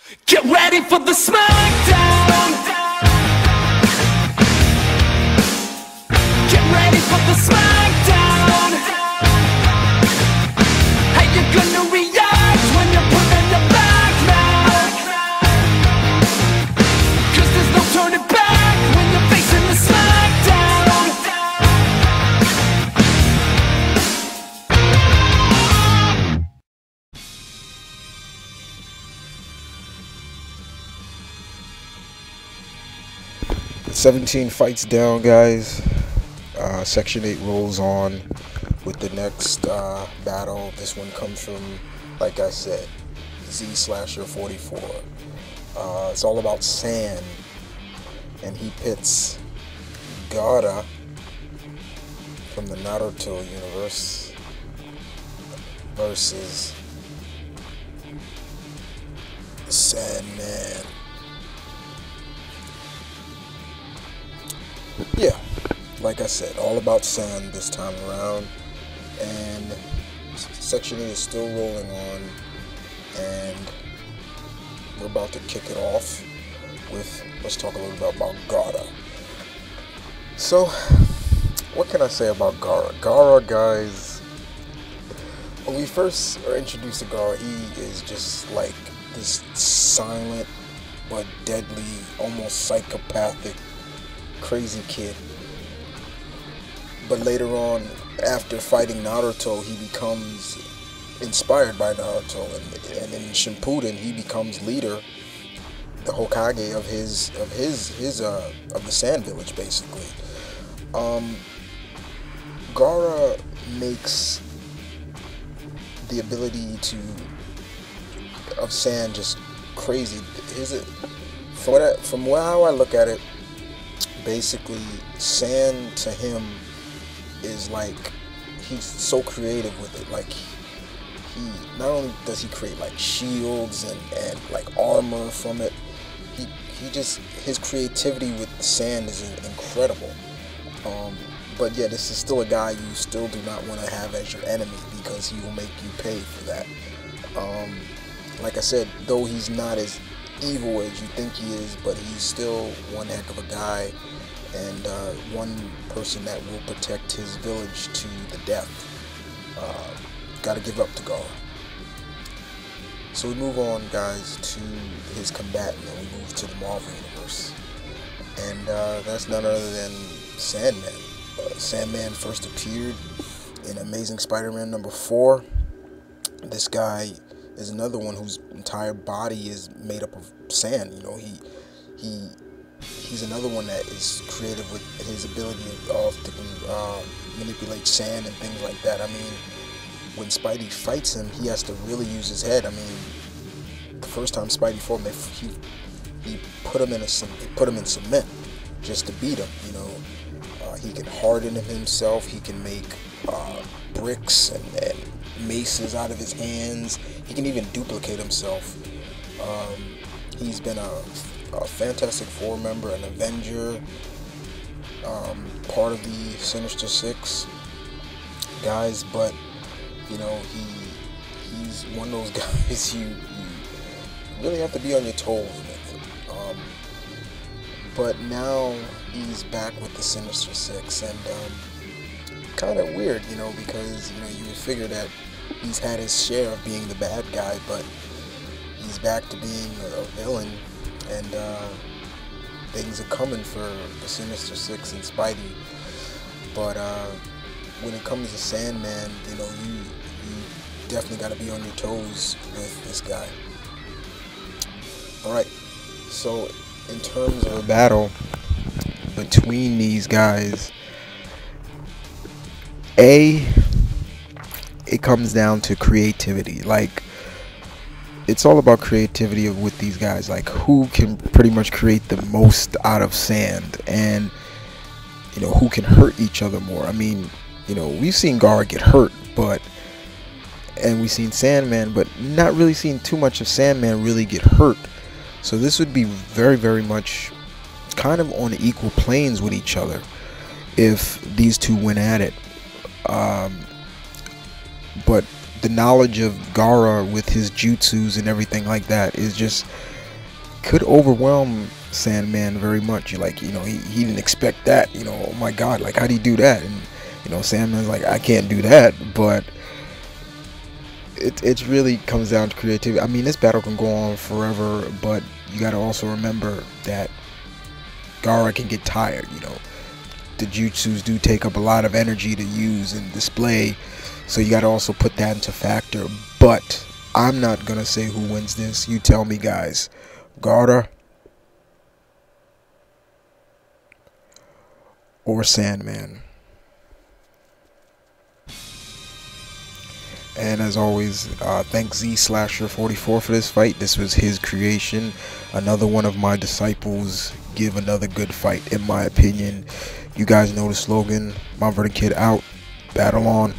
Get ready for the smackdown. Get ready for the smackdown. How you gonna react when you're put on your back now? 'Cause there's no turning back when you're facing the smackdown. 17 fights down, guys. Section 8 rolls on with the next battle. This one comes from, like I said, Z/44. It's all about sand, and he pits Gaara from the Naruto universe versus Sandman. Yeah, like I said, all about sand this time around, and Section 8 is still rolling on, and we're about to kick it off with, let's talk a little bit about Gaara. So, what can I say about Gaara? Gaara, guys, when we first are introduced to Gaara, he is just like this silent but deadly, almost psychopathic, crazy kid. But later on, after fighting Naruto, he becomes inspired by Naruto, and in Shippuden he becomes leader, the Hokage of the Sand Village, basically. Gaara makes the ability of sand just crazy. From how I look at it, basically, sand to him is like, he's so creative with it. Like, he not only does he create like shields and like armor from it, he just, his creativity with sand is incredible. But yeah, this is still a guy you still do not want to have as your enemy, because he will make you pay for that. Like I said, though he's not as evil as you think he is, but he's still one heck of a guy, and one person that will protect his village to the death. Gotta give up to Gaara. So we move on, guys, to his combatant, and we move to the Marvel Universe. And that's none other than Sandman. Sandman first appeared in Amazing Spider-Man #4. This guy is another one whose entire body is made up of sand. You know, he's another one that is creative with his ability to manipulate sand and things like that. I mean, when Spidey fights him, he has to really use his head. I mean, the first time Spidey fought him, he put him in cement just to beat him. You know, he can harden him himself. He can make bricks and maces out of his hands. He can even duplicate himself. He's been a Fantastic Four member, an Avenger, part of the Sinister Six guys, but you know, he's one of those guys you really have to be on your toes with. But now he's back with the Sinister Six, and kind of weird, you know, because you know, you would figure that he's had his share of being the bad guy, but he's back to being a villain, and things are coming for the Sinister Six and Spidey. But when it comes to Sandman, you know, you definitely got to be on your toes with this guy. Alright, so in terms of a battle between these guys, it comes down to creativity. Like, it's all about creativity with these guys, like who can pretty much create the most out of sand, and you know, who can hurt each other more. I mean, you know, we've seen Gaara get hurt, and we've seen Sandman, but not really seen too much of Sandman really get hurt. So this would be very, very much kind of on equal planes with each other if these two went at it. But the knowledge of Gaara with his jutsus and everything like that is just could overwhelm Sandman very much. Like, you know, he didn't expect that. You know, oh my God, like how do you do that? And you know, Sandman's like, I can't do that. But it really comes down to creativity. I mean, this battle can go on forever, but you got to also remember that Gaara can get tired. You know, the jutsus do take up a lot of energy to use and display, so you got to also put that into factor. But I'm not gonna say who wins this. You tell me, guys. Gaara or Sandman? And as always, thanks Z/44 for this fight. This was his creation. Another one of my disciples. Give another good fight, in my opinion. You guys know the slogan. Mount Vernon Kid out. Battle on.